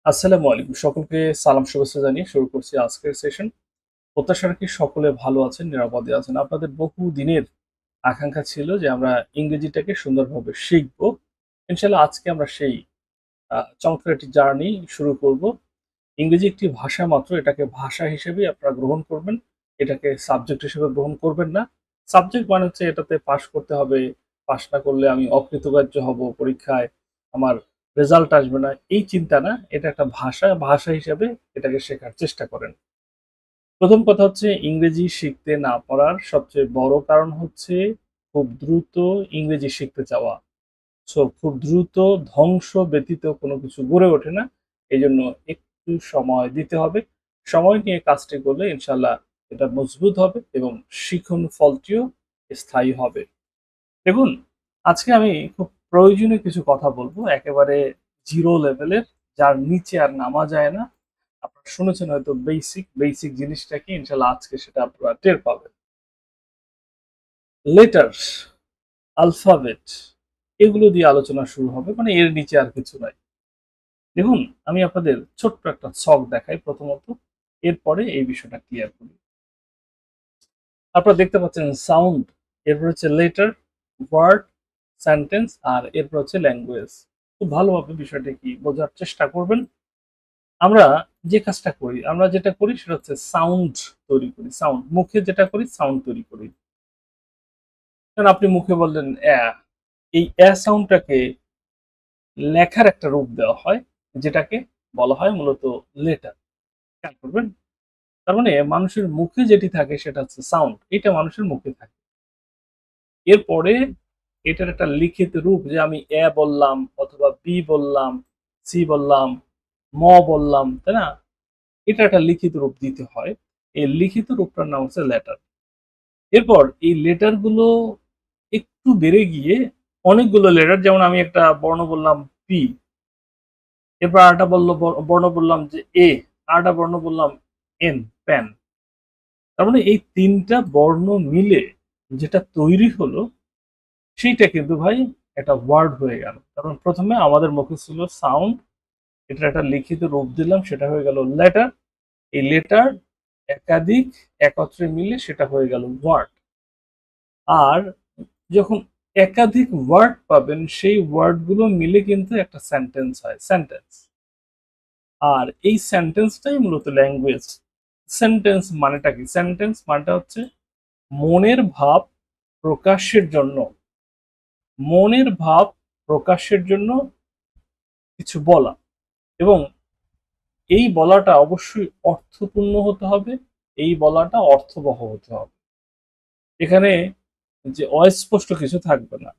আসসালামু আলাইকুম। সকলকে সালাম শুভেচ্ছা জানিয়ে শুরু করছি আজকের সেশন। প্রত্যাশা রাখি সকলে ভালো আছেন, নিরাপদে আছেন। আপনাদের বহুদিনের আকাঙ্ক্ষা ছিল যে আমরা ইংরেজিটাকে সুন্দরভাবে শিখবো। ইনশাআল্লাহ আজকে আমরা সেই চমৎকার একটি জার্নি শুরু করব। ইংরেজি একটি ভাষা মাত্র, এটাকে ভাষা হিসেবেই আপনারা গ্রহণ করবেন। এটাকে সাবজেক্ট হিসেবে গ্রহণ করবেন না। সাবজেক্ট মানে হচ্ছে এটাতে পাস করতে হবে। পাস না করলে আমি অকৃতকার্য হব পরীক্ষায়। আমার রেজাল্ট আসবে না। এই চিন্তা না। এটা একটা ভাষা, ভাষা হিসেবে এটাকে শেখার চেষ্টা করেন। প্রথম কথা হচ্ছে ইংরেজি শিখতে না পারার সবচেয়ে বড় কারণ হচ্ছে খুব দ্রুত ইংরেজি শিখতে চাওয়া। খুব দ্রুত ধ্বংস ব্যতীত কোনো কিছু গড়ে ওঠে না। এজন্য একটু সময় দিতে হবে। সময় নিয়ে কাজটি করলে ইনশাআল্লাহ এটা মজবুত হবে এবং শিখন ফলটিও স্থায়ী হবে। দেখুন, আজকে আমি খুব প্রয়োজনীয় কিছু কথা বলবো। একেবারে 0 লেভেলের, যার নিচে আর নামা যায় না। আপনারা শুনেছেন হয়তো বেসিক জিনিসটা কি? ইনশাআল্লাহ আজকে সেটা আপনারা টের পাবেন। লেটারস, অ্যালফাবেট এগুলো দিয়ে আলোচনা শুরু হবে। মানে এর নিচে আর কিছু নাই। দেখুন, আমি আপনাদের ছোট্ট একটা ছক দেখাই প্রথমত। এরপরে এই বিষয়টা ক্লিয়ার করি। আপনারা দেখতে পাচ্ছেন সাউন্ড, এরপর হচ্ছে লেটার, ওয়ার্ড, সেন্টেন্স আর এরপর হচ্ছে ল্যাঙ্গুয়েজ। খুব ভালোভাবে বিষয়টা কি বোঝার চেষ্টা করবেন। আমরা যে কাজটা করি, আমরা যেটা করি সেটা হচ্ছে সাউন্ড তৈরি করি। সাউন্ড মুখে যেটা করি সাউন্ড তৈরি করি। কারণ আপনি মুখে বললেন অ্যা, এই অ্যা সাউন্ডটাকে লেখার একটা রূপ দেওয়া হয়, যেটাকে বলা হয় মূলত লেটার। খেয়াল করবেন। তার মানে মানুষের মুখে যেটি থাকে সেটা হচ্ছে সাউন্ড। এটা মানুষের মুখে থাকে। এরপরে এটার একটা লিখিত রূপ, যে আমি এ বললাম অথবা বি বললাম, সি বললাম, ম বললাম, তাই না? এটা একটা লিখিত রূপ দিতে হয়। এই লিখিত রূপটার নাম হচ্ছে লেটার। এরপর এই লেটার গুলো একটু বেড়ে গিয়ে অনেকগুলো লেটার, যেমন আমি একটা বর্ণ বললাম পি, এরপর আরেকটা বর্ণ বললাম যে এ, আরেকটা বর্ণ বললাম এন, প্যান। তার মানে এই ৩টা বর্ণ মিলে যেটা তৈরি হলো সেইটা কিন্তু ভাই একটা ওয়ার্ড হয়ে গেল। কারণ প্রথমে আমাদের মুখে ছিল সাউন্ড, এটার একটা লিখিত রূপ দিলাম, সেটা হয়ে গেল লেটার। এই লেটার একাধিক একত্রে মিলে সেটা হয়ে গেল ওয়ার্ড। আর যখন একাধিক ওয়ার্ড পাবেন সেই ওয়ার্ড গুলো মিলে কিন্তু একটা সেন্টেন্স হয়, সেন্টেন্স। আর এই সেন্টেন্সটাই মূলত ল্যাঙ্গুয়েজ। সেন্টেন্স মানেটা কি? সেন্টেন্স মানেটা হচ্ছে মনের ভাব প্রকাশের জন্য, মনের ভাব প্রকাশের জন্য কিছু বলা, এবং এই বলাটা অবশ্যই অর্থপূর্ণ হতে হবে, এই বলাটা অর্থবহ হতে হবে। এখানে যে অস্পষ্ট কিছু থাকবে না।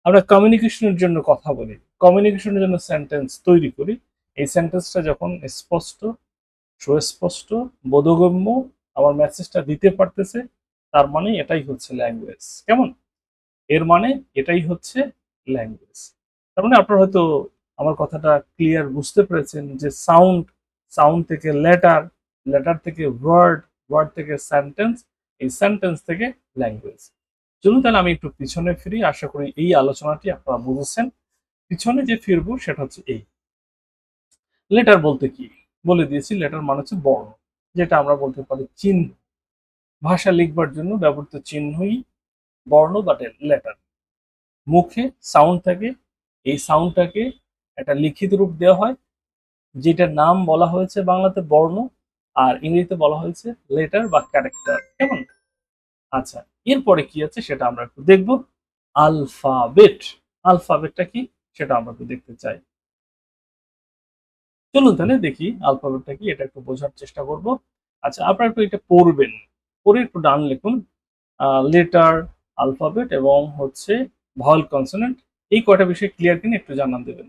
আমরা কমিউনিকেশনের জন্য কথা বলি, কমিউনিকেশনের জন্য সেন্টেন্স তৈরি করি। এই সেন্টেন্সটা যখন স্পষ্ট, সুস্পষ্ট, বোধগম্য, আমার মেসেজটা দিতে পারতেছে, তার মানে এটাই হচ্ছে ল্যাঙ্গুয়েজ। কেমন? এর মানে এটাই হচ্ছে ল্যাঙ্গুয়েজ। তার মানে আপনারা হয়তো আমার কথাটা ক্লিয়ার বুঝতে পেরেছেন যে সাউন্ড, সাউন্ড থেকে লেটার, লেটার থেকে ওয়ার্ড, ওয়ার্ড থেকে সেন্টেন্স, এই সেন্টেন্স থেকে ল্যাঙ্গুয়েজ। চলুন তাহলে আমি একটু পিছনে ফিরি। আশা করি এই আলোচনাটি আপনারা বুঝেছেন। পিছনে যে ফিরবো সেটা হচ্ছে এই, লেটার বলতে কি বলে দিয়েছি। লেটার মানে হচ্ছে বর্ণ, যেটা আমরা বলতে পারি চিহ্ন। ভাষা লিখবার জন্য ব্যবহৃত চিহ্নই বর্ণ বা লেটার। মুখে সাউন্ড থাকে, এই সাউন্ডটাকে একটা লিখিত রূপ দেওয়া হয়, যেটার নাম বলা হয়েছে বাংলাতে বর্ণ, আর ইংরেজিতে বলা হয়েছে লেটার বা ক্যারেক্টার। কেমন? আচ্ছা, এরপরে কি আছে সেটা আমরা একটু দেখব। আলফাবেট, আলফাবেটটা কি সেটা আমরা একটু দেখতে চাই। চলুন তাহলে দেখি আলফাবেটটা কি, এটা একটু বোঝার চেষ্টা করব। আচ্ছা, আপনারা একটু এটা পড়বেন, পড়ে একটু ডান লিখুন। লেটার, আলফাবেট এবং হচ্ছে ভাওয়েল কনসোনেন্ট, এই কয়টা বিষয় ক্লিয়ার কিনা একটু জানান দেবেন।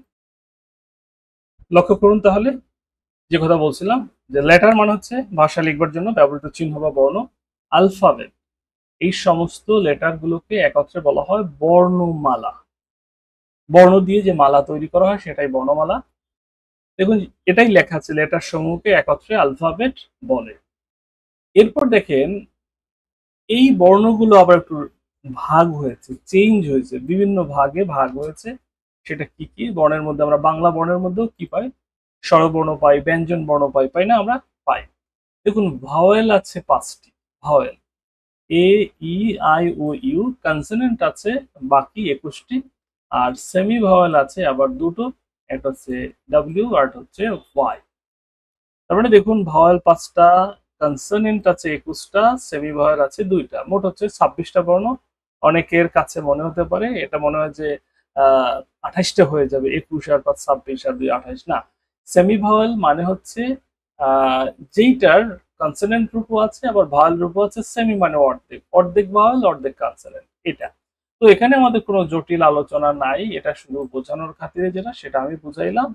লক্ষ্য করুন তাহলে যে কথা বলছিলাম, যে লেটার মানে হচ্ছে ভাষা লিখবার জন্য ব্যবহৃত চিহ্ন বা বর্ণ। আলফাবেট, এই সমস্ত লেটার গুলোকে একত্রে বলা হয় বর্ণমালা। বর্ণ দিয়ে যে মালা তৈরি করা হয় সেটাই বর্ণমালা। দেখুন, এটাই লেখা আছে, লেটার সমূহকে একত্রে আলফাবেট বলে। এরপর দেখেন এই বর্ণগুলো আবার একটু ভাগ হয়েছে, চেঞ্জ হয়েছে, বিভিন্ন ভাগে ভাগ হয়েছে। সেটা কি কি? বর্ণের মধ্যে আমরা বাংলা বর্ণের মধ্যেও কি পাই? স্বরবর্ণ পাই, ব্যঞ্জন বর্ণ পাই না আমরা? পাই। দেখুন ভাওয়েল আছে 5টি vowel, A E I O U. Consonant আছে বাকি 21টি, আর সেমি ভাওয়েল আছে আবার দুটো, একটা হচ্ছে ডাব্লিউ আর একটা হচ্ছে ওয়াই। তার মানে দেখুন ভাওয়েল 5টা, কনসোনেন্ট আছে 21টা, সেমি ভাওয়েল আছে 2টা, মোট হচ্ছে 26টা বর্ণ। অনেকের কাছে মনে হতে পারে এটা মনে হয় যে 28টা হয়ে যাবে, 21 আর 5 26 আর 2 28, না। সেমি ভাওয়েল মানে হচ্ছে আহ, যেইটার কনসোনেন্ট রূপও আছে আবার ভাওয়েল রূপও আছে। সেমি মানে অর্ধেক, অর্ধেক ভাওয়েল অর্ধেক কনসোনেন্ট, এটা। তো এখানে আমাদের কোনো জটিল আলোচনা নাই, এটা শুধু বোঝানোর খাতিরে যেটা সেটা আমি বুঝাইলাম।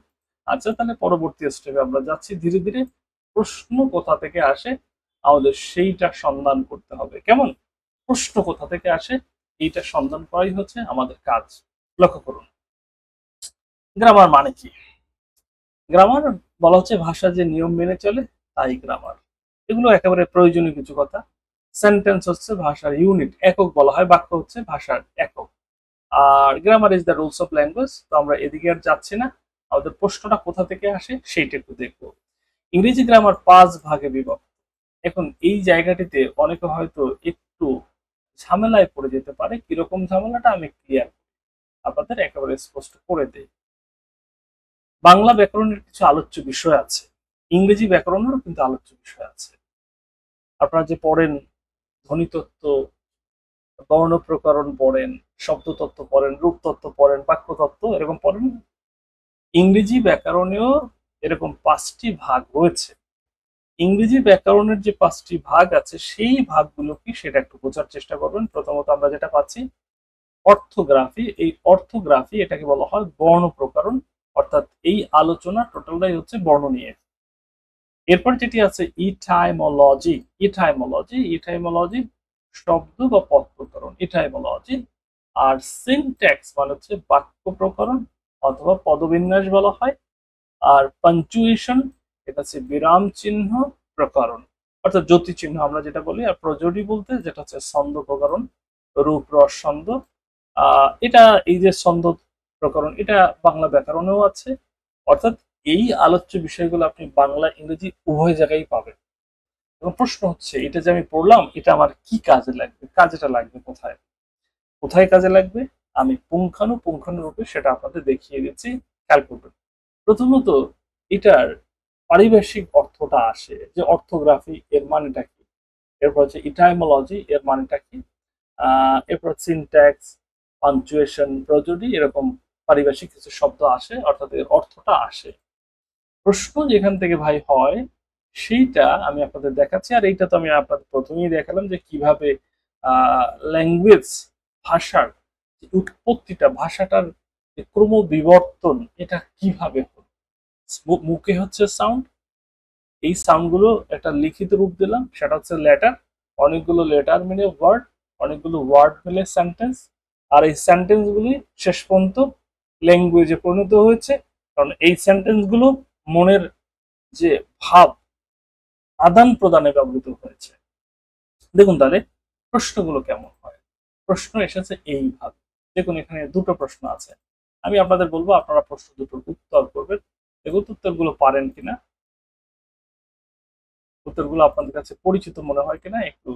আচ্ছা, তাহলে পরবর্তী স্টেপে আমরা যাচ্ছি ধীরে ধীরে। প্রশ্ন কোথা থেকে আসে আমাদের সেইটা সন্ধান করতে হবে। কেমন? প্রশ্ন কোথা থেকে আসে এইটা সন্ধান করাই হচ্ছে আমাদের কাজ। লক্ষ্য করুন, গ্রামার মানে কি? গ্রামার বলা হচ্ছে ভাষা যে নিয়ম মেনে চলে তাই গ্রামার। এগুলো একেবারে প্রয়োজনীয় কিছু কথা। সেন্টেন্স হচ্ছে ভাষার ইউনিট, একক বলা হয়, বাক্য হচ্ছে ভাষার একক। আর grammar is the rules of language. তো আমরা এদিকে আর যাচ্ছি না, আমাদের প্রশ্নটা কোথা থেকে আসে সেইটা একটু দেখবো। ইংরেজি গ্রামার 5 ভাগে বিভক্ত। এখন এই জায়গাটিতে অনেকে হয়তো একটু ঝামেলায় পড়ে যেতে পারে। কিরকম ঝামেলাটা আমি ক্লিয়ার আপনাদের একেবারে স্পষ্ট করে দেই। বাংলা ব্যাকরণের কিছু আলোচ্য বিষয় আছে, ইংরেজি ব্যাকরণেরও কিন্তু আলোচ্য বিষয় আছে। আপনারা যে পড়েন ধ্বনিতত্ত্ব, বর্ণপ্রকরণ পড়েন, শব্দতত্ত্ব পড়েন, রূপতত্ত্ব পড়েন, বাক্যতত্ত্ব এরকম পড়েন, ইংরেজি ব্যাকরণেও এরকম 5টি ভাগ রয়েছে। ইংরেজি ব্যাকরণের যে 5টি ভাগ আছে সেই ভাগগুলো কি সেটা একটু বোঝার চেষ্টা করবেন। প্রথমত আমরা যেটা পাচ্ছি অর্থোগ্রাফি। এই অর্থোগ্রাফি এটাকে বলা হয় বর্ণ প্রকরণ, অর্থাৎ এই আলোচনা টোটালটাই হচ্ছে বর্ণ নিয়ে। এরপর যেটি আছে ইটাইমোলজি। ইটাইমোলজি শব্দ বা পদ প্রকরণ, ইটাইমোলজি। আর সিনট্যাক্স মানে হচ্ছে বাক্য প্রকরণ অথবা পদবিন্যাস বলা হয়। আর পাঞ্চুয়েশন, এটা হচ্ছে বিরাম চিহ্ন প্রকরণ, অর্থাৎ জ্যোতি চিহ্ন আমরা যেটা বলি। আর প্রজোডি বলতে যেটা হচ্ছে ছন্দ প্রকরণ, রূপ রস ছন্দ। এটা এই যে ছন্দ প্রকরণ এটা বাংলা ব্যাকরণেও আছে। অর্থাৎ এই আলোচ্য বিষয়গুলো আপনি বাংলা ইংরেজি উভয় জায়গায় পাবেন। এবং প্রশ্ন হচ্ছে এটা যে আমি পড়লাম এটা আমার কি কাজে লাগবে, কাজেটা লাগবে কোথায়, কোথায় কাজে লাগবে আমি পুঙ্খানুপুঙ্খানুরূপে সেটা আপনাদের দেখিয়ে দিচ্ছি। খেয়াল করবেন। প্রথমত এটার পারিভাষিক অর্থটা আসে, যে অর্থোগ্রাফি এর মানেটা কি, এরপর হচ্ছে ইটাইমোলজি এর মানেটা কি, এরপর সিনট্যাক্স, পাঞ্চুয়েশন, প্রজোডি, এরকম পারিভাষিক কিছু শব্দ আসে, অর্থাৎ এর অর্থটা আসে। প্রশ্ন যেখান থেকে ভাই হয় সেইটা আমি আপনাদের দেখাচ্ছি। আর এইটা তো আমি আপনাদের প্রথমেই দেখালাম যে কিভাবে ল্যাঙ্গুয়েজ, ভাষার উৎপত্তিটা, ভাষাটার ক্রমবিবর্তন এটা কিভাবে হলো। মুখে হচ্ছে সাউন্ড, এই সাউন্ডগুলো একটা লিখিত রূপ দিলাম, সেটা হচ্ছে লেটার। অনেকগুলো লেটার মিলে ওয়ার্ড, অনেকগুলো ওয়ার্ড মিলে সেন্টেন্স। আর এই সেন্টেন্সগুলি শেষ পর্যন্ত ল্যাঙ্গুয়েজে পরিণত হয়েছে, কারণ এই সেন্টেন্সগুলো মনের যে ভাব আদান প্রদানে ব্যবহৃত হয়েছে। দেখুন তাহলে প্রশ্নগুলো কেমন হয়। প্রশ্ন এসেছে এইভাবে। দেখুন এখানে দুটো প্রশ্ন আছে, আমি আপনাদের বলবো আপনারা প্রশ্ন দুটোর উত্তর করবেন। দেখুন উত্তরগুলো পারেন কিনা, উত্তরগুলো আপনাদের কাছে পরিচিত মনে হয় কিনা একটু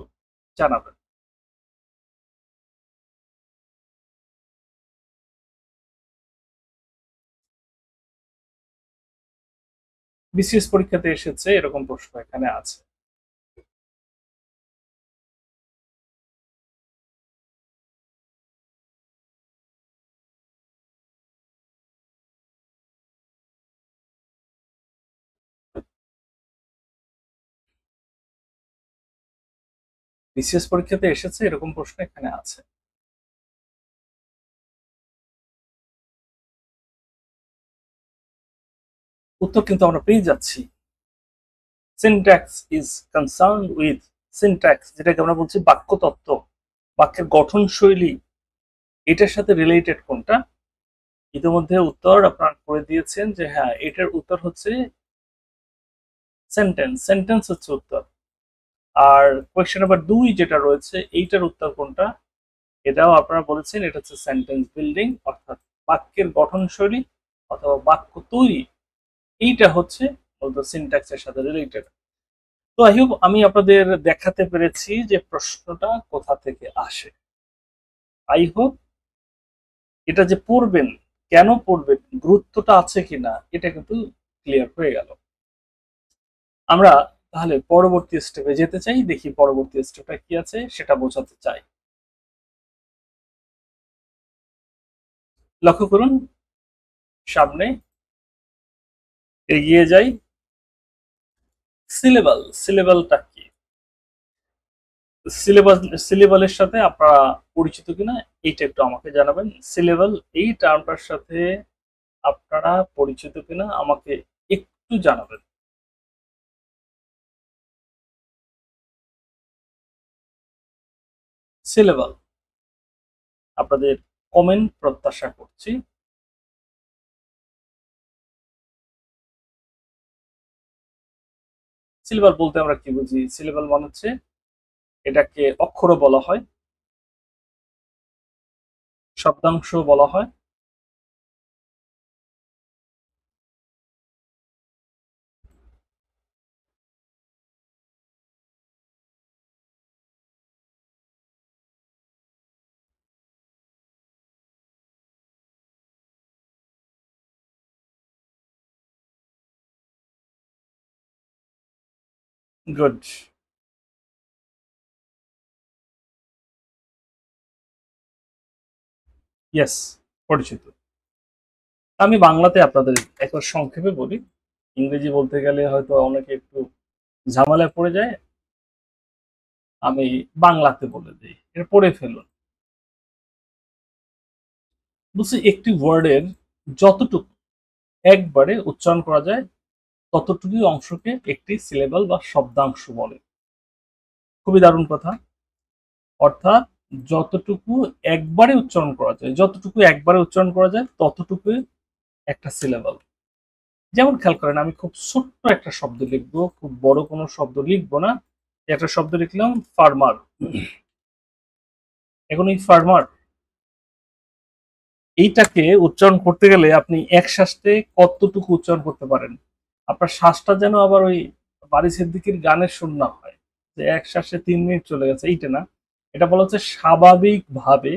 জানাবেন। বিসিএস পরীক্ষাতে এসেছে এরকম প্রশ্ন এখানে আছে। বিসিএস পরীক্ষাতে এসেছে এরকম প্রশ্ন এখানে আছে। উত্তর কিন্তু আমরা পেয়ে যাচ্ছি। Syntax is concern with, syntax যেটাকে আমরা বলছি বাক্যতত্ত্ব, বাক্যের গঠন শৈলী, এটার সাথে রিলেটেড কোনটা। ইতিমধ্যে উত্তর আপনারা করে দিয়েছেন যে হ্যাঁ এটার উত্তর হচ্ছে সেন্টেন্স, সেন্টেন্স হচ্ছে উত্তর। আর কোয়েশ্চেন নাম্বার 2 যেটা রয়েছে এইটার উত্তর কোনটা, এটাও আপনারা বলেছেন এটা হচ্ছে সেন্টেন্স বিল্ডিং, অর্থাৎ বাক্যের গঠন শৈলী অথবা বাক্য তৈরি, এইটা হচ্ছে মূলত সিনট্যাক্সের সাথে রিলেটেড। তো আই হোপ আমি আপনাদের দেখাতে পেরেছি যে প্রশ্নটা কোথা থেকে আসে। আই হোপ এটা যে পড়বেন, কেন পড়বেন, গুরুত্বটা আছে কিনা এটা কিন্তু ক্লিয়ার হয়ে গেল। আমরা তাহলে পরবর্তী স্টেপে যেতে চাই, দেখি পরবর্তী স্টেপটা কি আছে সেটা বোঝাতে চাই। লক্ষ্য করুন, সামনে এগিয়ে যাই। সিলেবালটা কি? সিলেবাস, সিলেবালের সাথে আপনারা পরিচিত কিনা এইটা একটু আমাকে জানাবেন। সিলেবাল এই টার্মটার সাথে আপনারা পরিচিত কিনা আমাকে একটু জানাবেন। সিলেবাল, আপনাদের কমেন্ট প্রত্যাশা করছি। সিলেবাল বলতে আমরা কি বুঝি? সিলেবাল মানে হচ্ছে এটাকে অক্ষরও বলা হয়, শব্দাংশ বলা হয়, গুড, ইয়েস, পরিচিত। আমি বাংলাতে আপনাদের একবার সংক্ষেপে বলি, ইংরেজি বলতে গেলে হয়তো অনেকে একটু ঝামেলায় পড়ে যায়, আমি বাংলাতে বলে দিই, এটা পড়ে ফেলুন। বলছি একটি ওয়ার্ডের যতটুকু একবারে উচ্চারণ করা যায় ততটুকু অংশকে একটি সিলেবাল বা শব্দাংশ বলে। খুবই দারুণ কথা। অর্থাৎ যতটুকু একবারে উচ্চারণ করা যায়, যতটুকু একবারে উচ্চারণ করা যায় ততটুকু একটা সিলেবাল। যেমন খেয়াল করেন, আমি খুব ছোট্ট একটা শব্দ লিখবো, খুব বড় কোনো শব্দ লিখবো না, একটা শব্দ লিখলাম ফার্মার। এখন এই ফার্মার এইটাকে উচ্চারণ করতে গেলে আপনি এক শ্বাসে কতটুকু উচ্চারণ করতে পারেন? আপনার শ্বাসটা যেন আবার ওই বারি সিদ্দিকীর গানের সুর না হয় যে এক শ্বাসে 3 মিনিট চলে গেছে, এইটা না। এটা বলা হচ্ছে স্বাভাবিকভাবে,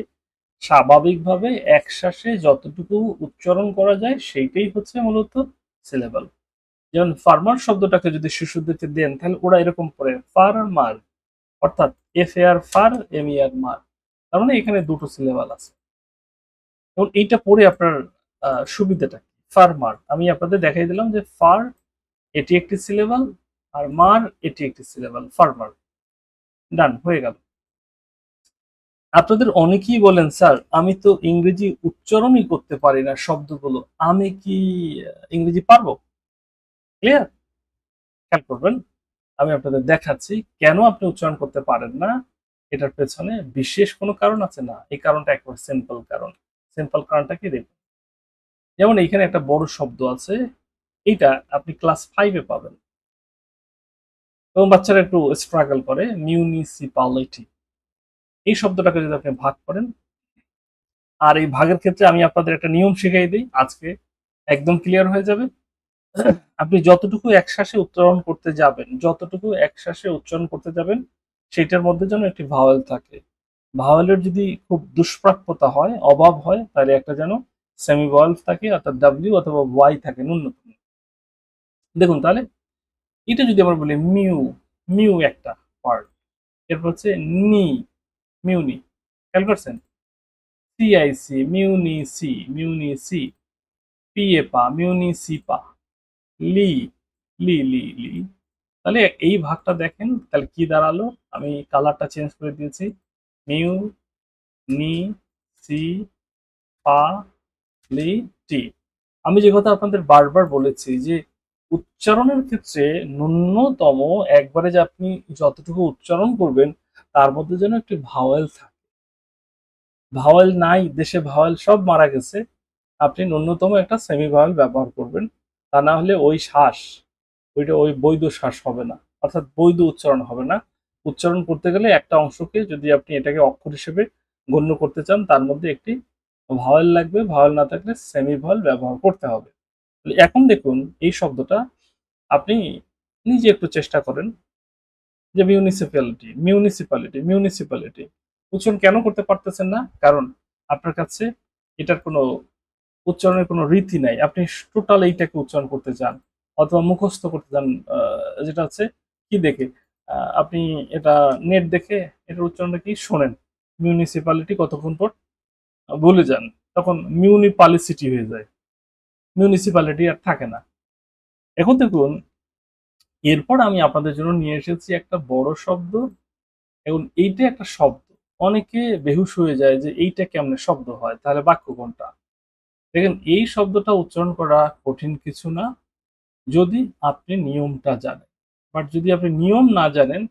স্বাভাবিকভাবে এক শ্বাসে যতটুকু উচ্চারণ করা যায় সেইটাই হচ্ছে মূলত সিলেবাল। যেমন ফার্মার শব্দটাকে যদি শিশুদেরকে দেন তাহলে ওরা এরকম পড়ে ফার্মার, অর্থাৎ F A R far, M E R mer. তার মানে এখানে দুটো সিলেবাল আছে। এবং এইটা পড়ে আপনার সুবিধাটা কি? ফার্মার, আমি আপনাদের দেখাই দিলাম যে ফার এটি একটি সিলেবাল, আর মার এটি একটি সিলেবাল, ফার্মার। ডান, হয়ে গেল। আপনাদের অনেকেই বলেন স্যার আমি তো ইংরেজি উচ্চারণই করতে পারি না শব্দগুলো, আমি কি ইংরেজি পারবো? ক্লিয়ার? খেয়াল করবেন, আমি আপনাদের দেখাচ্ছি কেন আপনি উচ্চারণ করতে পারেন না। এটার পেছনে বিশেষ কোনো কারণ আছে না, এই কারণটা একবার সিম্পল কারণ। সিম্পল কারণটা কি দেখুন, যেমন এইখানে একটা বড় শব্দ আছে, এইটা আপনি ক্লাস 5-এ পাবেন এবং বাচ্চারা একটু স্ট্রাগল করে, মিউনিসিপালিটি। এই শব্দটাকে যদি আপনি ভাগ করেন, আর এই ভাগের ক্ষেত্রে আমি আপনাদের একটা নিয়ম শিখিয়ে দিই আজকে, একদম ক্লিয়ার হয়ে যাবে। আপনি যতটুকু একশ্বাসে উচ্চারণ করতে যাবেন, যতটুকু একশ্বাসে উচ্চারণ করতে যাবেন সেটার মধ্যে যেন একটি ভাওয়েল থাকে। ভাওয়েলের যদি খুব দুষ্প্রাপ্যতা হয়, অভাব হয়, তাহলে একটা যেন সেমি ভাওয়েল থাকে, অর্থাৎ ডাব্লিউ অথবা ওয়াই থাকে ন্যূনতম। দেখুন তাহলে এটা যদি আমরা বলি মিউ, মিউ একটা ওয়ার্ড, এরপর হচ্ছে নি, মিউনি, খেয়াল করছেন? সিআইসি, মিউনিসি, মিউনিসি, পিএপা, মিউনিসিপা, লি, লি লি লি। তাহলে এই ভাগটা দেখেন তাহলে কি দাঁড়ালো, আমি কালারটা চেঞ্জ করে দিয়েছি। মিউ, নি, সি, পা, লি, টি। আমি যে কথা আপনাদের বারবার বলেছি যে উচ্চারণের ক্ষেত্রে ন্যূনতম একবারে যে আপনি যতটুকু উচ্চারণ করবেন তার মধ্যে যেন একটি ভাওয়েল থাকে। ভাওয়েল নাই, দেশে ভাওয়েল সব মারা গেছে, আপনি ন্যূনতম একটা সেমি ভাওয়েল ব্যবহার করবেন। তা না হলে ওই শ্বাস, ওইটা ওই বৈধ শ্বাস হবে না, অর্থাৎ বৈধ উচ্চারণ হবে না। উচ্চারণ করতে গেলে একটা অংশকে যদি আপনি এটাকে অক্ষর হিসেবে গণ্য করতে চান তার মধ্যে একটি ভাওয়েল লাগবে, ভাওয়েল না থাকলে সেমি ভাওয়েল ব্যবহার করতে হবে। এখন দেখুন এই শব্দটা আপনি নিজে একটু চেষ্টা করেন যে মিউনিসিপ্যালিটি, মিউনিসিপ্যালিটি, মিউনিসিপ্যালিটি উচ্চারণ কেন করতে পারতেছেন না? কারণ আপনার কাছে এটার কোনো উচ্চারণের কোনো রীতি নাই। আপনি টোটাল এইটাকে উচ্চারণ করতে চান অথবা মুখস্থ করতে চান, যেটা হচ্ছে কি দেখে? আপনি এটা নেট দেখে এটার উচ্চারণটা কি শোনেন। মিউনিসিপ্যালিটি কতক্ষণ পর ভুলে যান। তখন মিউনিপালিসিটি হয়ে যায়। মিউনিসিপ্যালিটি আর থাকে না। এখন দেখুন এরপর আমি আপনাদের জন্য নিয়ে এসেছি একটা বড় শব্দ। এখন এইটা একটা শব্দ। অনেকে বেহুশ হয়ে যায় যে এইটা কেমনে শব্দ হয়? তাহলে বাক্য কোনটা? দেখেন এই শব্দটা উচ্চারণ করা কঠিন কিছু না যদি আপনি নিয়মটা জানেন। বাট যদি আপনি নিয়ম না জানেন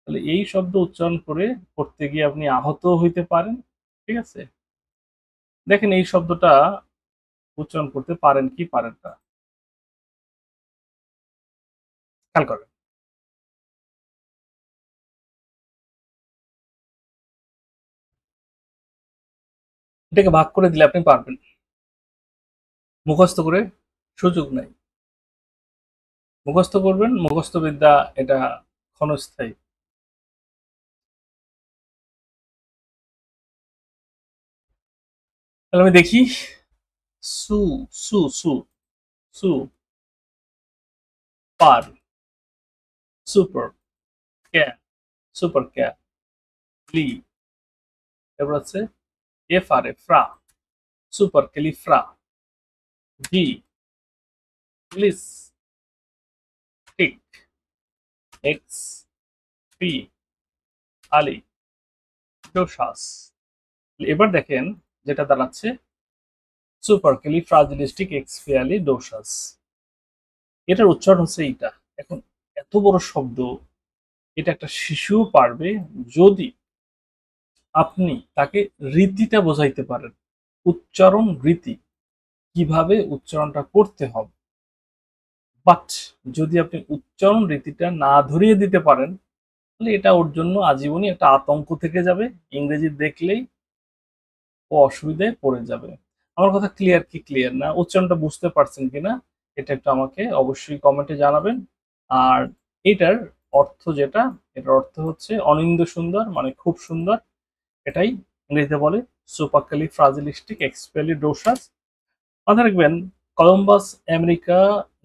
তাহলে এই শব্দ উচ্চারণ করতে গিয়ে আপনি আহতও হইতে পারেন। ঠিক আছে? দেখেন এই শব্দটা উচ্চারণ করতে পারেন কি পারেন না। খেয়াল করেন। এটাকে ভাগ করে দিলে আপনি পারবেন। মুখস্থ করে সুযোগ নাই। মুখস্থ করবেন, মুখস্থ বিদ্যা এটা ক্ষণস্থায়ী। তাহলে আমি দেখি সু, সু, সু, সু, পার, সুপার, ক্যা, সুপার ক্যা, লি, এবার হচ্ছে এফ আর এ ফ্রা, সুপার ক্যালিফ্রা, জি, গ্লিস, টিক, এক্স, পি, আলি, ডোসাস। এবার দেখেন যেটা দাঁড়াচ্ছে সুপার ক্যালিফ্রাজিলিস্টিক এক্সপিয়ালি ডোসাস। এটার উচ্চারণ হচ্ছে এইটা। এখন এত বড় শব্দ এটা একটা শিশুও পারবে যদি আপনি তাকে রীতিটা বোঝাইতে পারেন। উচ্চারণ রীতি, কিভাবে উচ্চারণটা করতে হবে। বাট যদি আপনি উচ্চারণ রীতিটা না ধরিয়ে দিতে পারেন তাহলে এটা ওর জন্য আজীবনই একটা আতঙ্ক থেকে যাবে। ইংরেজি দেখলেই ও অসুবিধায় পড়ে যাবে। আমার কথা ক্লিয়ার কি ক্লিয়ার না? উচ্চারণটা বুঝতে পারছেন কিনা এটা একটু আমাকে অবশ্যই কমেন্টে জানাবেন। আর এটার অর্থ যেটা, এটার অর্থ হচ্ছে অনিন্দ সুন্দর মানে খুব সুন্দর। এটাই ইংরেজিতে বলে সুপারক্যালিফ্রাজিলিস্টিক এক্সপিয়ালিডোসাস। মাথায় রাখবেন কলম্বাস আমেরিকা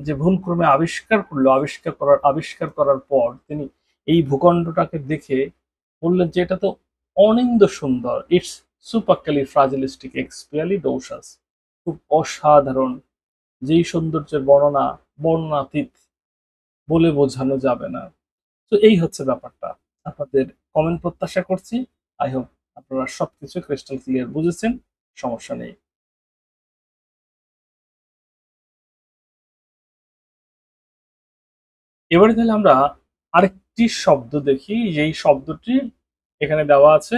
যে ভুলক্রমে আবিষ্কার করার পর তিনি এই ভূখণ্ডটাকে দেখে বললেন যে এটা তো অনিন্দ সুন্দর, ইটস সুপারক্যালিফ্রাজিলিস্টিক এক্সপিয়ালিডোসাস। খুব অসাধারণ, যেই সৌন্দর্যের বর্ণনাতীত, বলে বোঝানো যাবে না। তো এই হচ্ছে ব্যাপারটা। আপনাদের কমেন্ট প্রত্যাশা করছি। আই হোপ আপনারা সবকিছু ক্রিস্টাল ক্লিয়ার বুঝেছেন। সমস্যা নেই। এবারে তাহলে আমরা আরেকটি শব্দ দেখি, যেই শব্দটি এখানে দেওয়া আছে।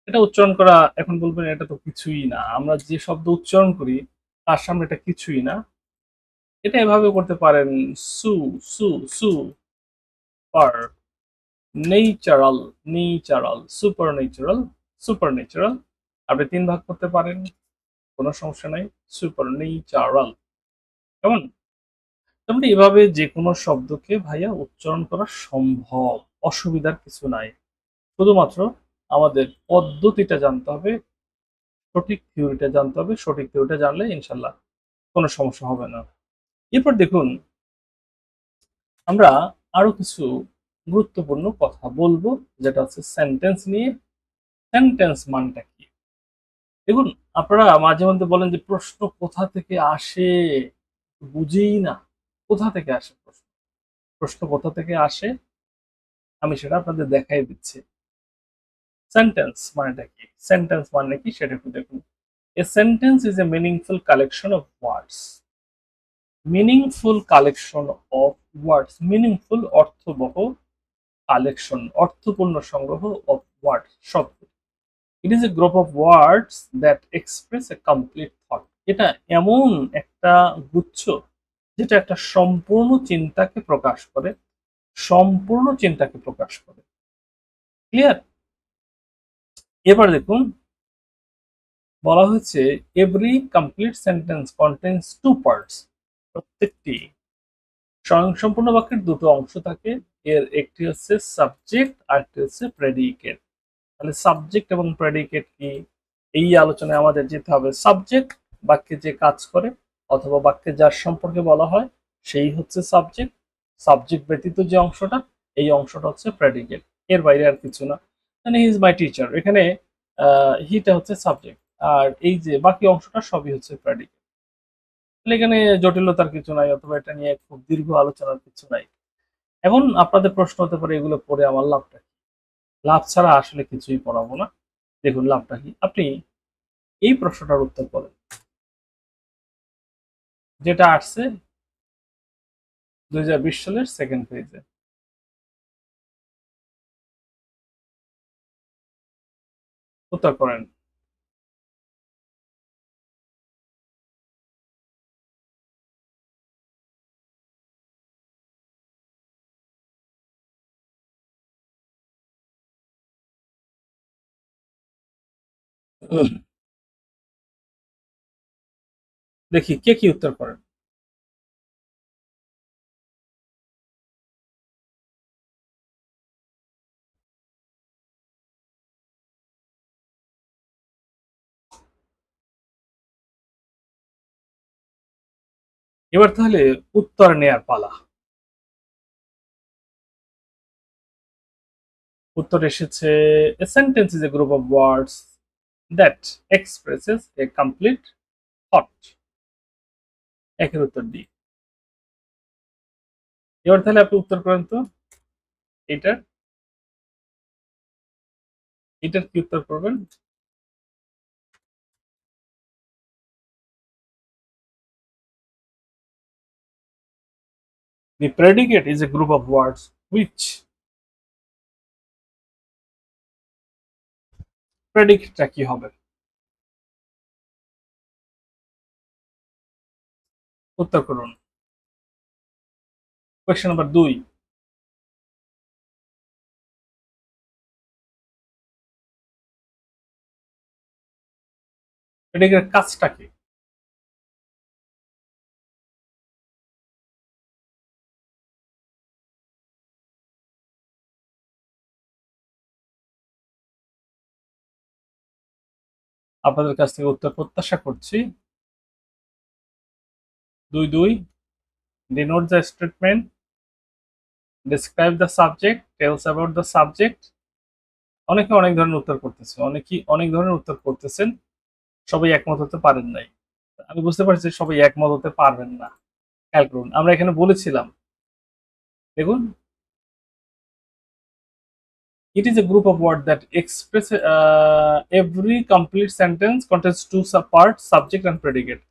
এটা উচ্চারণ করা এখন বলবেন এটা তো কিছুই না। আমরা যে শব্দ উচ্চারণ করি তার সামনে এটা কিছুই না। এটা এভাবে করতে পারেন su, su, su, per, natural, natural, super natural, super natural. আপনি ৩ ভাগ করতে পারেন। কোনো সমস্যা নাই। Super natural. কেমন? তার মানে এভাবে যেকোনো শব্দকে ভাইয়া উচ্চারণ করা সম্ভব। অসুবিধার কিছু নাই। শুধুমাত্র আমাদের পদ্ধতিটা জানতে হবে, সঠিক থিওরিটা জানতে হবে। সঠিক থিওরিটা জানলে ইনশাল্লাহ কোনো সমস্যা হবে না। এরপর দেখুন আমরা আরো কিছু গুরুত্বপূর্ণ কথা বলবো, যেটা হচ্ছে সেন্টেন্স নিয়ে। সেন্টেন্স মানটা কি? দেখুন আপনারা মাঝে মধ্যে বলেন যে প্রশ্ন কোথা থেকে আসে বুঝেই না। কোথা থেকে আসে প্রশ্ন? প্রশ্ন কোথা থেকে আসে আমি সেটা আপনাদের দেখাই দিচ্ছি। সেন্টেন্স মানেটা কি? সেন্টেন্স মানে কি সেটা একটু দেখুন। A sentence is a meaningful collection of words. Meaningful collection of words. Meaningful অর্থবহ কালেকশন, অর্থপূর্ণ সংগ্রহ of words, শব্দ। It is a group of words that express a complete thought. এটা এমন একটা গুচ্ছ যেটা একটা সম্পূর্ণ চিন্তাকে প্রকাশ করে, সম্পূর্ণ চিন্তাকে প্রকাশ করে। ক্লিয়ার? এবার দেখুন বলা হয়েছে every complete sentence contains two parts. প্রত্যেকটি স্বয়ংসম্পূর্ণ বাক্যের দুটো অংশ থাকে। এর একটি হচ্ছে সাবজেক্ট আর একটি হচ্ছে প্রেডিকেট। তাহলে সাবজেক্ট এবং প্রেডিকেট কি, এই আলোচনায় আমাদের যেতে হবে। সাবজেক্ট বাক্যে যে কাজ করে অথবা বাক্যে যার সম্পর্কে বলা হয় সেই হচ্ছে সাবজেক্ট। সাবজেক্ট ব্যতীত যে অংশটা, এই অংশটা হচ্ছে প্রেডিকেট। এর বাইরে আর কিছু না। মানে হি ইজ মাই টিচার, এখানে হিটা হচ্ছে সাবজেক্ট, আর এই যে বাকি অংশটা সবই হচ্ছে প্রেডিকেট। তাহলে এখানে জটিলতার কিছু নাই, অথবা এটা নিয়ে খুব দীর্ঘ আলোচনার কিছু নাই। এখন আপনাদের প্রশ্ন হতে পারে এগুলো পড়ে আমার লাভটা কি? লাভ ছাড়া আসলে কিছুই পড়াবো না। দেখুন লাভটা কি, আপনি এই প্রশ্নটার উত্তর করেন যেটা আসছে 2020 সালের সেকেন্ড পেজে। উত্তর করেন। দেখি কে কি উত্তর করেন। এবার তাহলে উত্তর নেয়ার পালা। উত্তর এসেছে, a sentence is a group of words that expresses a complete thought। একের উত্তর ডি। এবার তাহলে আপনি উত্তর করেন তো এটার, এটার কি উত্তর করবেন? The predicate is a group of words which, প্রেডিকেটটা কি হবে? উত্তর করুন। কোয়েশ্চেন নাম্বার 2, প্রেডিকেটের কাজটা কি? আপনাদের কাছ থেকে উত্তর প্রত্যাশা করছি। 2 denote the statement, describe the subject, tells about the subject। অনেকে অনেক ধরনের উত্তর করতেছে, অনেকেই অনেক ধরনের উত্তর করতেছেন, সবাই একমত হতে পারেন নাই। আমি বুঝতে পারছি সবাই একমত হতে পারবেন না। খেয়াল করুন, আমরা এখানে বলেছিলাম, দেখুন, it is a group of words that express every complete sentence contains two parts, subject and predicate।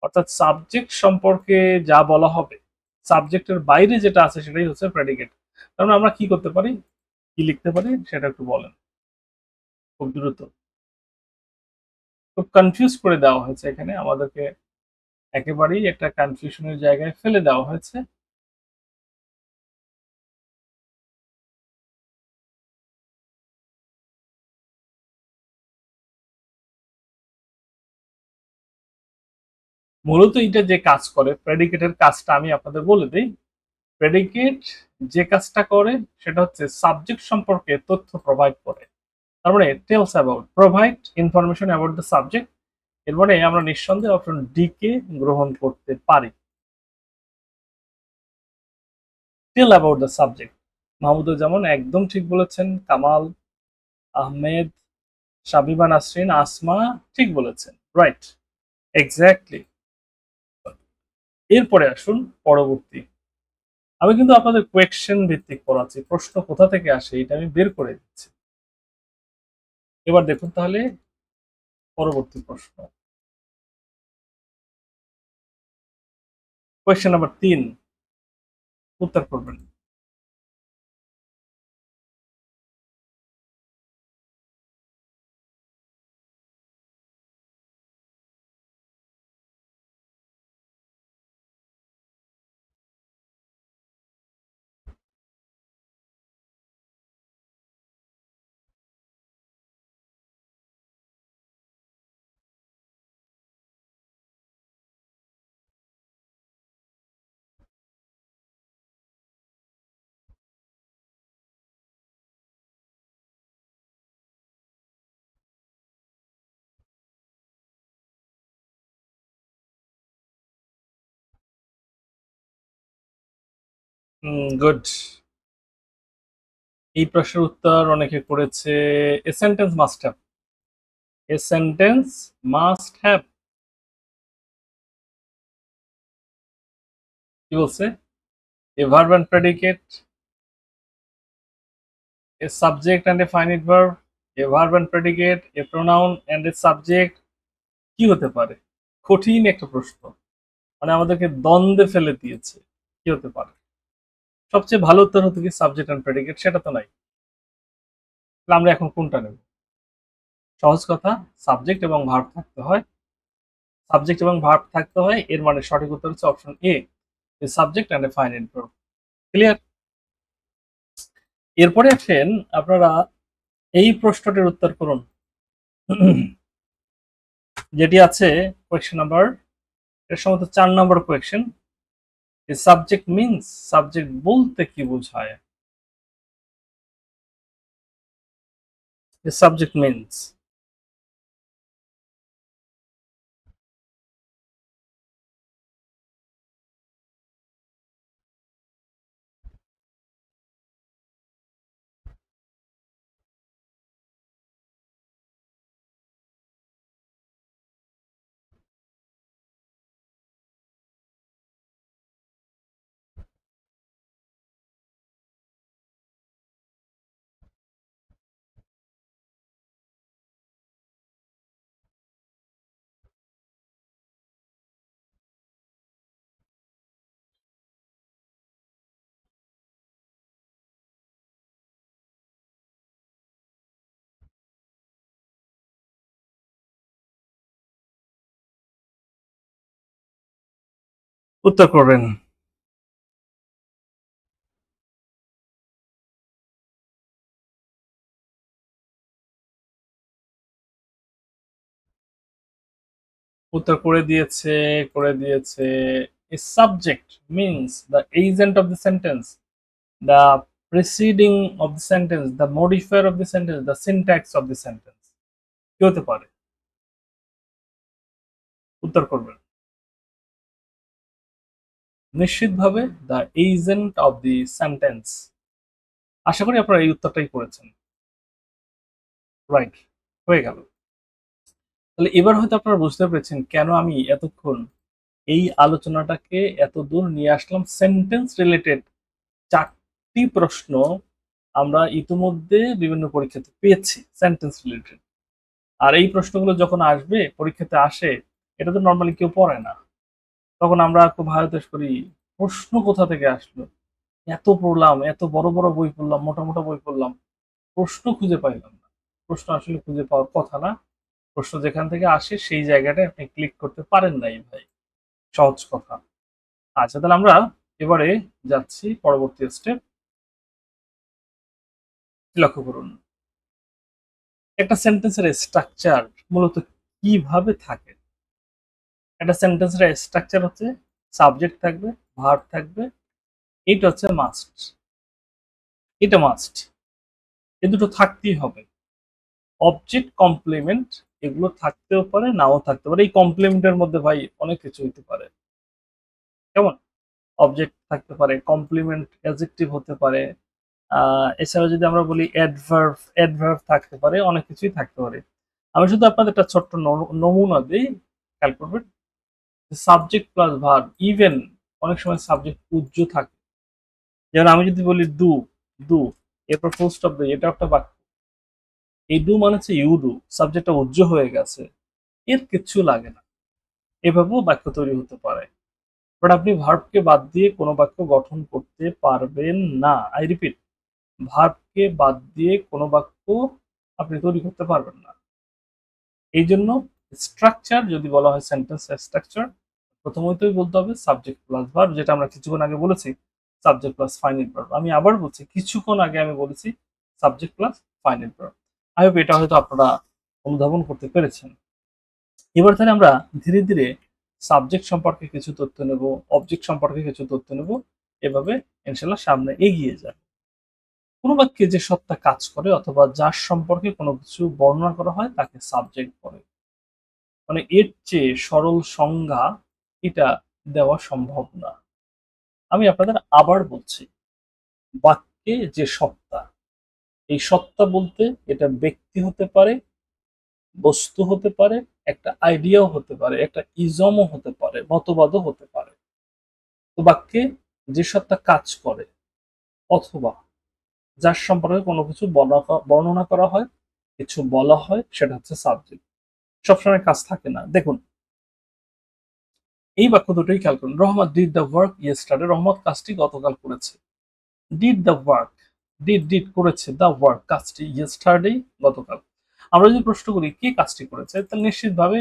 অর্থাৎ সাবজেক্ট সম্পর্কে যা বলা হবে, সাবজেক্টের বাইরে যেটা আছে সেটাই হচ্ছে প্রেডিকেট। তার মানে আমরা কি করতে পারি, কি লিখতে পারি সেটা একটু বলেন খুব দ্রুত। খুব কনফিউজ করে দেওয়া হয়েছে এখানে আমাদেরকে, একেবারেই একটা কনফিউশনের জায়গায় ফেলে দেওয়া হয়েছে। মূলত এটা যে কাজ করে, প্রেডিকেটের কাজটা আমি আপনাদের বলে দিই। প্রেডিকেট যে কাজটা করে সেটা হচ্ছে সাবজেক্ট সম্পর্কে তথ্য প্রোভাইড করে। তার মানে tells about, provide information about the subject. এর মানে আমরা নিঃসন্দেহে অপশন ডি কে গ্রহণ করতে পারি। Tell about the subject. Mahmuduzzaman একদম ঠিক বলেছেন, কামাল আহমেদ, শাবিবা নাসরিন, আসমা ঠিক বলেছেন, রাইট, এক্স্যাক্টলি। এরপরে আসুন পরবর্তী। আমি কিন্তু আপনাদের কোয়েকশন ভিত্তিক পড়াচ্ছি, প্রশ্ন কোথা থেকে আসে এটা আমি বের করে দিচ্ছি। এবার দেখুন তাহলে পরবর্তী প্রশ্ন, কোয়েশ্চেন নাম্বার 3, উত্তর করবেন। গুড। এই প্রশ্নের উত্তর অনেকে করেছে a sentence must have. A sentence must have কি বলছে? A verb and predicate, a subject and a finite verb, a verb and predicate, a pronoun and a subject. কি হতে পারে? কঠিন একটা প্রশ্ন, মানে আমাদেরকে দ্বন্দ্বে ফেলে দিয়েছে। কি হতে পারে? সবচেয়ে ভালো উত্তর হতো কি সাবজেক্ট অ্যান্ড প্রেডিকেট, সেটা তো নাই। তাহলে আমরা এখন কোনটা নেব? সহজ কথা, সাবজেক্ট এবং ভার্ব থাকতে হয়। সাবজেক্ট এবং ভার্ব থাকতে হয়, এর মানে সঠিক উত্তর হচ্ছে option A, A subject and a finite verb. Clear? এরপরে আসেন আপনারা এই প্রশ্নটির উত্তর করুন, যেটি আছে কোয়েশ্চেন নাম্বার, এর সম্ভবত 4 নম্বর কোয়েশ্চেন। এ সাবজেক্ট মিন্স, সাবজেক্ট বলতে কি বোঝায়? এ সাবজেক্ট মিন্স, উত্তর করবেন। উত্তর করে দিয়েছে। A subject means the agent of the sentence, the preceding of the sentence, the modifier of the sentence, the syntax of the sentence. কি হতে পারে? উত্তর করবেন। নিশ্চিতভাবে the agent of the sentence. আশা করি আপনারা এই উত্তরটাই করেছেন। রাইট, হয়ে গেল। তাহলে এবার হয়তো আপনারা বুঝতে পেরেছেন কেন আমি এতক্ষণ এই আলোচনাটাকে এত দূর নিয়ে আসলাম। সেন্টেন্স রিলেটেড 4টি প্রশ্ন আমরা ইতিমধ্যে বিভিন্ন পরীক্ষাতে পেয়েছি সেন্টেন্স রিলেটেড। আর এই প্রশ্নগুলো যখন আসবে, পরীক্ষাতে আসে, এটা তো নরমালি কেউ পড়ে না। তখন আমরা খুব হায়তাশ করি, প্রশ্ন কোথা থেকে আসলো? এত পড়লাম, এত বড় বড় বই পড়লাম, মোটা মোটা বই পড়লাম, প্রশ্ন খুঁজে পাইলাম না। প্রশ্ন আসলে খুঁজে পাওয়ার কথা না। প্রশ্ন যেখান থেকে আসে সেই জায়গাটায় আপনি ক্লিক করতে পারেন নাই ভাই। সহজ কথা। আচ্ছা, তাহলে আমরা এবারে যাচ্ছি পরবর্তী স্টেপ। লক্ষ্য করুন, একটা সেন্টেন্সের স্ট্রাকচার মূলত কিভাবে থাকে। একটা সেন্টেন্সের স্ট্রাকচার হচ্ছে সাবজেক্ট থাকবে, ভার্ব থাকবে, এটা হচ্ছে মাস্ট। এটা মাস্ট, এ দুটো থাকতেই হবে। অবজেক্ট কমপ্লিমেন্ট এগুলো থাকতেও পারে, নাও থাকতে পারে। এই কমপ্লিমেন্টের মধ্যে ভাই অনেক কিছু হইতে পারে। কেমন? অবজেক্ট থাকতে পারে, কমপ্লিমেন্ট অ্যাডজেক্টিভ হতে পারে, এছাড়া যদি আমরা বলি অ্যাডভার্ব, অ্যাডভার্ব থাকতে পারে, অনেক কিছুই থাকতে পারে। আমি শুধু আপনাদের একটা ছোট্ট নমুনা দিই, খেয়াল করবেন। সাবজেক্ট প্লাস ভার্ব, ইভেন অনেক সময় সাবজেক্ট উজ্জ থাকে। যেমন আমি যদি বলি ডু, ডু, এরপর ফুল স্টপ দিই, এটা একটা বাক্য। এই ডু মানে হচ্ছে ইউ ডু, সাবজেক্টটা উজ্জ হয়ে গেছে, এর কিচ্ছু লাগে না। এভাবেও বাক্য তৈরি হতে পারে। বাট আপনি ভার্বকে বাদ দিয়ে কোনো বাক্য গঠন করতে পারবেন না। আই রিপিট, ভার্বকে বাদ দিয়ে কোনো বাক্য আপনি তৈরি করতে পারবেন না। এই জন্য স্ট্রাকচার যদি বলা হয়, সেন্টেন্স স্ট্রাকচার, প্রথমতই বলতে হবে সাবজেক্ট প্লাস ভার্ব, যেটা আমরা কিছুক্ষণ আগে বলেছি সাবজেক্ট প্লাস ফাইনাইট ভার্ব। আমি আবার বলছি, কিছুক্ষণ আগে আমি বলেছি subject plus finite verb. I hope এটা হয়তো আপনারা অনুধাবন করতে পেরেছেন। এবার তাহলে আমরা ধীরে ধীরে সাবজেক্ট সম্পর্কে কিছু তথ্য নেব, অবজেক্ট সম্পর্কে কিছু তথ্য নেব, এভাবে ইনশাল্লাহ সামনে এগিয়ে যাব। কোনো বাক্যে যে সত্তা কাজ করে অথবা যার সম্পর্কে কোনো কিছু বর্ণনা করা হয় তাকে সাবজেক্ট বলে। মানে এর চেয়ে সরল সংজ্ঞা এটা দেওয়া সম্ভব না। আমি আপনাদের আবার বলছি, বাক্যে যে সত্তা, এই সত্তা বলতে এটা ব্যক্তি হতে পারে, বস্তু হতে পারে, একটা আইডিয়াও হতে পারে, একটা ইজমও হতে পারে, মতবাদও হতে পারে। তো বাক্যে যে সত্তা কাজ করে অথবা যার সম্পর্কে কোনো কিছু বর্ণনা করা হয়, কিছু বলা হয়, সেটা হচ্ছে সাবজেক্ট। সবসময় কাজ থাকে না। দেখুন, এই বাক্য দুটোই খেয়াল করুন। রহমত ডিড দ্য ওয়ার্ক ইয়েস্টারডে, রহমত কাজটি গতকাল করেছে। ডিড দ্য ওয়ার্ক, ডিড করেছে, দ্য ওয়ার্ক কাজটি, ইয়েস্টারডে গতকাল। আমরা যদি প্রশ্ন করি কে কাজটি করেছে, তাহলে নিশ্চিতভাবে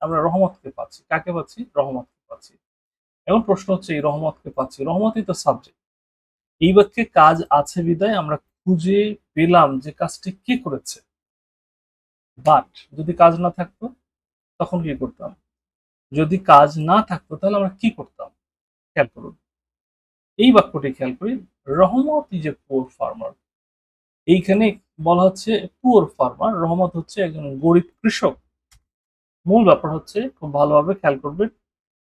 আমরা রহমতকে পাচ্ছি। কাকে পাচ্ছি? রহমতকে পাচ্ছি। এখন প্রশ্ন হচ্ছে এই রহমতকে পাচ্ছি, রহমতই তো সাবজেক্ট। এই বাক্যে কাজ আছে বিধায় আমরা খুঁজে পেলাম যে কাজটি কে করেছে। বাট যদি কাজ না থাকতো তখন কি করতাম? যদি কাজ না থাকতো তাহলে আমরা কি করতাম? খেয়াল করুন, এই বাক্যটি খেয়াল করি, রহমত ইজ এ পুয়ার ফার্মার। এইখানে বলা হচ্ছে পুয়ার ফার্মার, রহমত হচ্ছে একজন গরিব কৃষক। মূল ব্যাপার হচ্ছে খুব ভালোভাবে খেয়াল করবেন,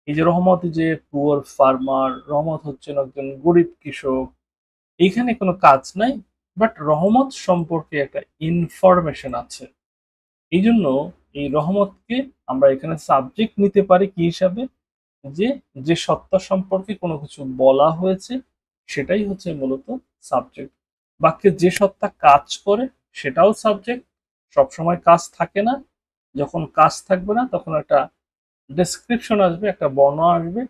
এই যে রহমত যে পুয়ার ফার্মার, রহমত হচ্ছেন একজন গরিব কৃষক, এইখানে কোনো কাজ নাই, বাট রহমত সম্পর্কে একটা ইনফরমেশন আছে। এই জন্য এই রহমতকে আমরা এখানে সাবজেক্ট নিতে পারি কি হিসাবে, যে যে সত্তা সম্পর্কে কোনো কিছু বলা হয়েছে সেটাই হচ্ছে মূলত সাবজেক্ট। বাক্যে যে সত্তা কাজ করে সেটাও সাবজেক্ট। সবসময় কাজ থাকে না, যখন কাজ থাকবে না তখন একটা ডেসক্রিপশন আসবে, একটা বর্ণনা আসবে,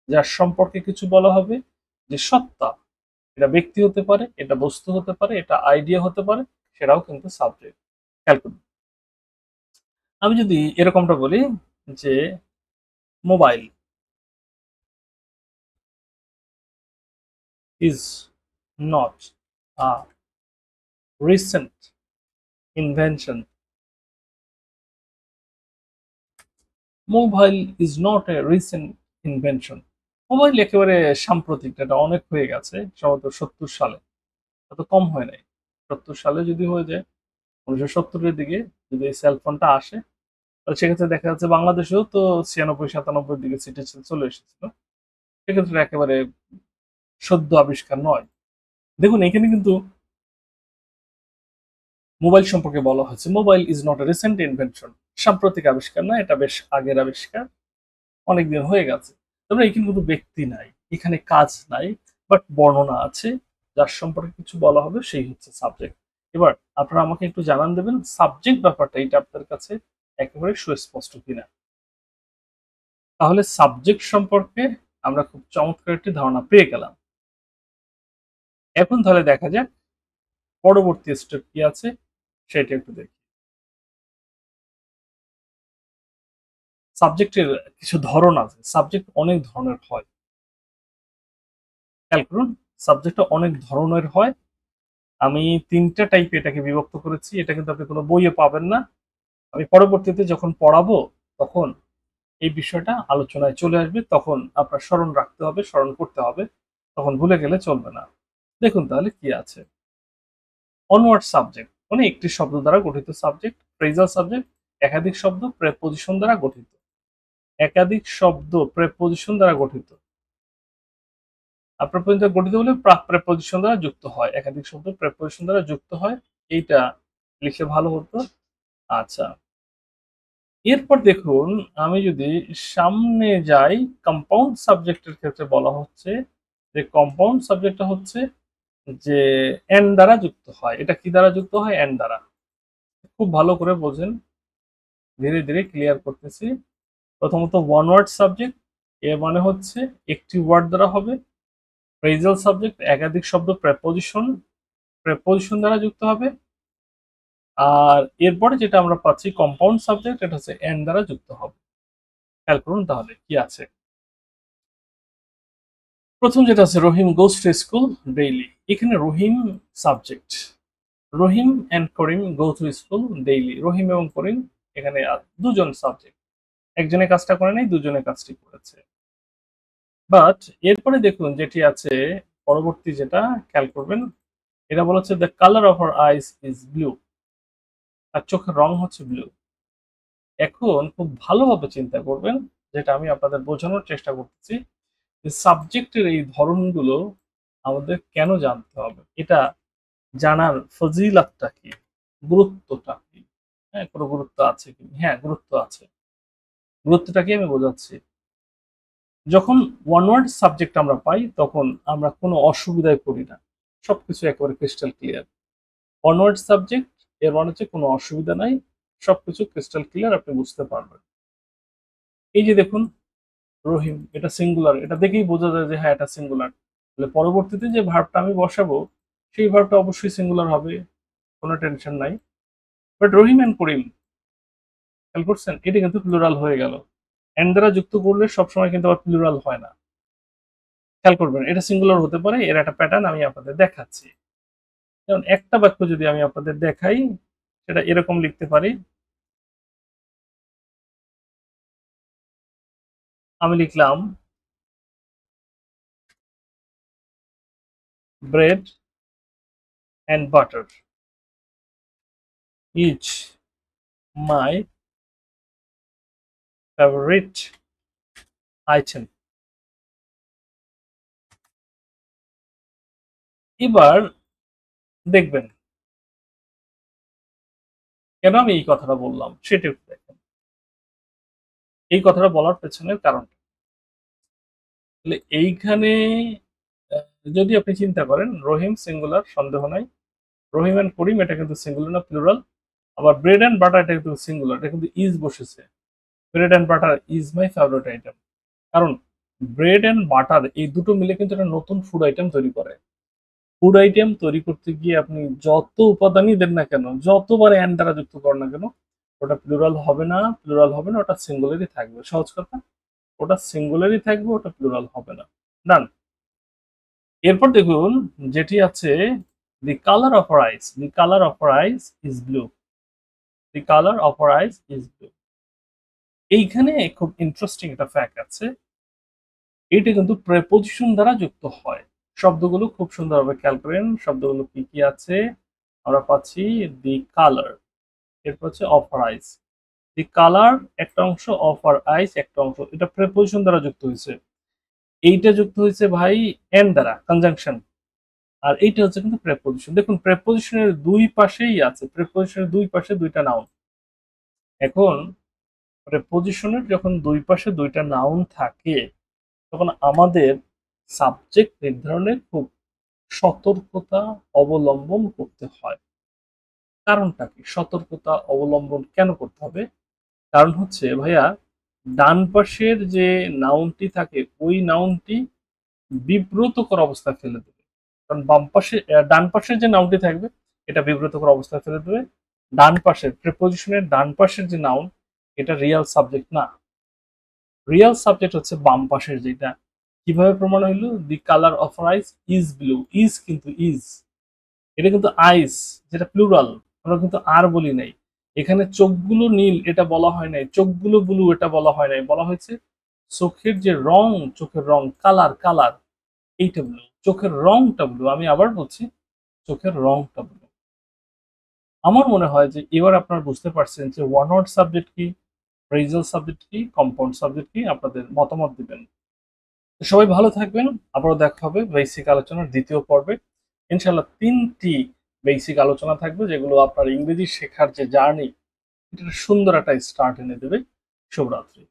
যার সম্পর্কে কিছু বলা হবে। যে সত্তা, এটা ব্যক্তি হতে পারে, এটা বস্তু হতে পারে, এটা আইডিয়া হতে পারে, সেটাও কিন্তু সাবজেক্ট। খেয়াল করুন, আমি যদি এরকমটা বলি যে mobile is not a recent invention, mobile is not a recent invention. Mobile একেবারে সাম্প্রতিক, এটা অনেক হয়ে গেছে, সম্ভবত 70 সালে, এত কম হয় নাই। 70 সালে যদি হয়ে যায়, 1970-এর দিকে যদি এই সেলফোনটা আসে, তাহলে সেক্ষেত্রে দেখা যাচ্ছে বাংলাদেশেও তো 96-97-এর দিকে সিটি চলে এসেছিল। সেক্ষেত্রে একেবারে সদ্য আবিষ্কার নয়। দেখুন এখানে কিন্তু মোবাইল সম্পর্কে বলা হয়েছে, mobile is not a recent invention, সাম্প্রতিক আবিষ্কার না, এটা বেশ আগের আবিষ্কার, অনেকদিন হয়ে গেছে। তবে এখানে কিন্তু ব্যক্তি নাই, এখানে কাজ নাই, বাট বর্ণনা আছে, যার সম্পর্কে কিছু বলা হবে সেই হচ্ছে সাবজেক্ট। এবার আপনারা আমাকে একটু জানান দেবেন সাবজেক্ট ব্যাপারটা এটা আপনার কাছে একেবারে সুস্পষ্ট কিনা। তাহলে সাবজেক্ট সম্পর্কে আমরা খুব চমৎকার একটি ধারণা পেয়ে গেলাম। এখন তাহলে দেখা যাক পরবর্তী স্টেপ কি আছে সেটা একটু দেখি। সাবজেক্টের কিছু ধরন আছে, সাবজেক্ট অনেক ধরনের হয়। খেয়াল করুন, সাবজেক্টটা অনেক ধরনের হয়। আমি ৩টা টাইপে এটাকে বিভক্ত করেছি, এটা কিন্তু আপনি কোনো বইয়ে পাবেন না। আমি পরবর্তীতে যখন পড়াবো তখন এই বিষয়টা আলোচনায় চলে আসবে, তখন আপনার স্মরণ রাখতে হবে, স্মরণ করতে হবে, তখন ভুলে গেলে চলবে না। দেখুন তাহলে কি আছে। অনওয়ার্ড সাবজেক্ট মানে একটি শব্দ দ্বারা গঠিত সাবজেক্ট। ফ্রেজাল সাবজেক্ট একাধিক শব্দ প্রেপোজিশন দ্বারা গঠিত। একাধিক শব্দ প্রেপোজিশন দ্বারা গঠিত। প্রেপোজিশন দ্বারা গঠিত বলে প্রেপোজিশন দ্বারা যুক্ত হয়, একাধিক শব্দ প্রেপোজিশন দ্বারা যুক্ত হয়, এইটা লিখলে ভালো হতো। আচ্ছা, এরপর দেখুন, আমি যদি সামনে যাই, কম্পাউন্ড সাবজেক্টের ক্ষেত্রে বলা হচ্ছে যে কম্পাউন্ড সাবজেক্টটা হচ্ছে যে এন্ড দ্বারা যুক্ত হয়। এটা কি দ্বারা যুক্ত হয়? এন্ড দ্বারা। খুব ভালো করে বোঝেন, ধীরে ধীরে ক্লিয়ার করতেছি। প্রথমত ওয়ান ওয়ার্ড সাবজেক্ট, এর মানে হচ্ছে একটি ওয়ার্ড দ্বারা হবে। ফ্রেজাল সাবজেক্ট একাধিক শব্দ প্রেপোজিশন, প্রেপোজিশন দ্বারা যুক্ত হবে। আর এরপরে যেটা আমরা পাচ্ছি কম্পাউন্ড সাবজেক্ট, এটা হচ্ছে এন্ড দ্বারা যুক্ত হবে। খেয়াল করুন তাহলে কি আছে। প্রথম যেটা আছে Rahim goes to school daily, এখানে Rahim subject, Rahim and Karim go to school daily. Rahim এবং করিম এখানে দুজন সাবজেক্ট, একজনের কাজটা করে নাই, দুজনের কাজটি করেছে। বাট এরপরে দেখুন যেটি আছে পরবর্তী, যেটা খেয়াল করবেন, এটা বলা হচ্ছে the colour of your eyes is blue, তার চোখের রং হচ্ছে ব্লু। এখন খুব ভালোভাবে চিন্তা করবেন, যেটা আমি আপনাদের বোঝানোর চেষ্টা করতেছি, সাবজেক্টের এই ধরনগুলো আমাদের কেন জানতে হবে, এটা জানার ফজিলাতটা কি, গুরুত্বটা কি? হ্যাঁ, কোনো গুরুত্ব আছে কি? হ্যাঁ, গুরুত্ব আছে। গুরুত্বটা কি আমি বোঝাচ্ছি। যখন ওয়ান ওয়ার্ড সাবজেক্ট আমরা পাই তখন আমরা কোনো অসুবিধায় পড়ি না, সবকিছু একেবারে crystal clear. One word subject এর মানে হচ্ছে কোনো অসুবিধা নাই, সবকিছু ক্রিস্টাল ক্লিয়ার, আপনি বুঝতে পারবেন। এই যে দেখুন রহিম, এটা সিঙ্গুলার, এটা দেখেই বোঝা যায় যে হ্যাঁ এটা সিঙ্গুলার। তাহলে পরবর্তীতে যে ভার্বটা আমি বসাবো সেই ভার্বটা অবশ্যই সিঙ্গুলার হবে, কোনো টেনশন নাই। বাট রহিম অ্যান্ড করিম, খেয়াল করছেন, এটা কিন্তু প্লুরাল হয়ে গেল। এন্ড দ্বারা যুক্ত করলে সবসময় কিন্তু আবার প্লুরাল হয় না, খেয়াল করবেন। এটা সিঙ্গুলার হতে পারে, এর একটা প্যাটার্ন আমি আপনাদের দেখাচ্ছি। যেমন একটা বাক্য যদি আমি আপনাদের দেখাই, সেটা এরকম লিখতে পারি। আমি লিখলাম bread and butter is my favourite item. এবার দেখবেন কেন আমি এই কথাটা বললাম সেটা একটু দেখেন। এই কথাটা বলার পেছনের কারণ, তাহলে এইখানে যদি আপনি চিন্তা করেন রহিম সিঙ্গুলার, সন্দেহ নাই। রহিম অ্যান্ড করিম এটা কিন্তু সিঙ্গুলার না প্লুরাল। আবার ব্রেড অ্যান্ড বাটার এটা কিন্তু সিঙ্গুলার, এটা কিন্তু ইজ বসেছে। Bread and butter is my favourite item. কারণ ব্রেড অ্যান্ড বাটার এই দুটো মিলে কিন্তু একটা নতুন ফুড আইটেম তৈরি করে। ফুড আইটেম তৈরি করতে গিয়ে আপনি যত উপাদানই দেন না কেন, যতবার অ্যান্ড দ্বারা যুক্ত করেন না কেন, ওটা প্লুরাল হবে না, প্লুরাল হবে না, ওটা সিঙ্গুলারই থাকবে। সহজ কথা, ওটা সিঙ্গুলারই থাকবে, ওটা প্লুরাল হবে না। ডান। এরপর দেখুন যেটি আছে, the colour of your eyes, the colour of your eyes is blue, the colour of your eyes is blue. এইখানে খুব ইন্টারেস্টিং একটা ফ্যাক্ট আছে, এটা কিন্তু প্রেপোজিশন দ্বারা যুক্ত হয়। শব্দগুলো খুব সুন্দরভাবে খেয়াল করেন, শব্দগুলো কি কি আছে। আমরা পাচ্ছি দি কালার, এরপর হচ্ছে of your eyes. The colour একটা অংশ, অফ আর আইস একটা অংশ, এটা প্রেপোজিশন দ্বারা যুক্ত হয়েছে। এইটা যুক্ত হয়েছে ভাই এন্ড দ্বারা, কনজাংশন। আর এইটা হচ্ছে কিন্তু প্রেপোজিশন। দেখুন প্রেপোজিশনের দুই পাশেই আছে, প্রেপোজিশনের দুই পাশে দুইটা নাউন। এখন প্রেপোজিশনের যখন দুই পাশে দুইটা নাউন থাকে তখন আমাদের সাবজেক্ট নির্ধারণে খুব সতর্কতা অবলম্বন করতে হয়। কারণটা কি, সতর্কতা অবলম্বন কেন করতে হবে? কারণ হচ্ছে ভাইয়া, ডান পাশের যে নাউনটি থাকে ওই নাউনটি বিব্রতকর অবস্থায় ফেলে দেবে। কারণ বাম পাশে ডান পাশের যে নাউনটি থাকবে এটা বিব্রতকর অবস্থায় ফেলে দেবে। ডান পাশের প্রিপোজিশনের ডান পাশের যে নাউন, এটা রিয়েল সাবজেক্ট না। রিয়েল সাবজেক্ট হচ্ছে বাম পাশের যেটা। কিভাবে প্রমাণ হইলো? The colour of eyes is blue, is কিন্তু ইজ, এটা কিন্তু আইস যেটা প্লুরাল, আমরা কিন্তু আর বলি নাই। এখানে চোখগুলো নীল এটা বলা হয় নাই, চোখগুলো ব্লু এটা বলা হয় নাই, বলা হয়েছে চোখের যে রং, চোখের রং, কালার, কালার এইটা ব্লু, চোখের রংটা ব্লু। আমি আবার বলছি, চোখের রংটা ব্লু। আমার মনে হয় যে এবার আপনারা বুঝতে পারছেন যে ওয়ান ওয়ার্ড সাবজেক্ট কি, ফ্রেজাল সাবজেক্ট কি, কম্পাউন্ড সাবজেক্ট কি। আপনাদের মতামত দিবেন। সবাই ভালো থাকবেন, আবারও দেখা হবে বেসিক আলোচনার দ্বিতীয় পর্বে। ইনশাল্লাহ 3টি বেসিক আলোচনা থাকবে যেগুলো আপনার ইংরেজি শেখার যে জার্নি, এটা সুন্দর একটা স্টার্ট এনে দেবে। শুভরাত্রি।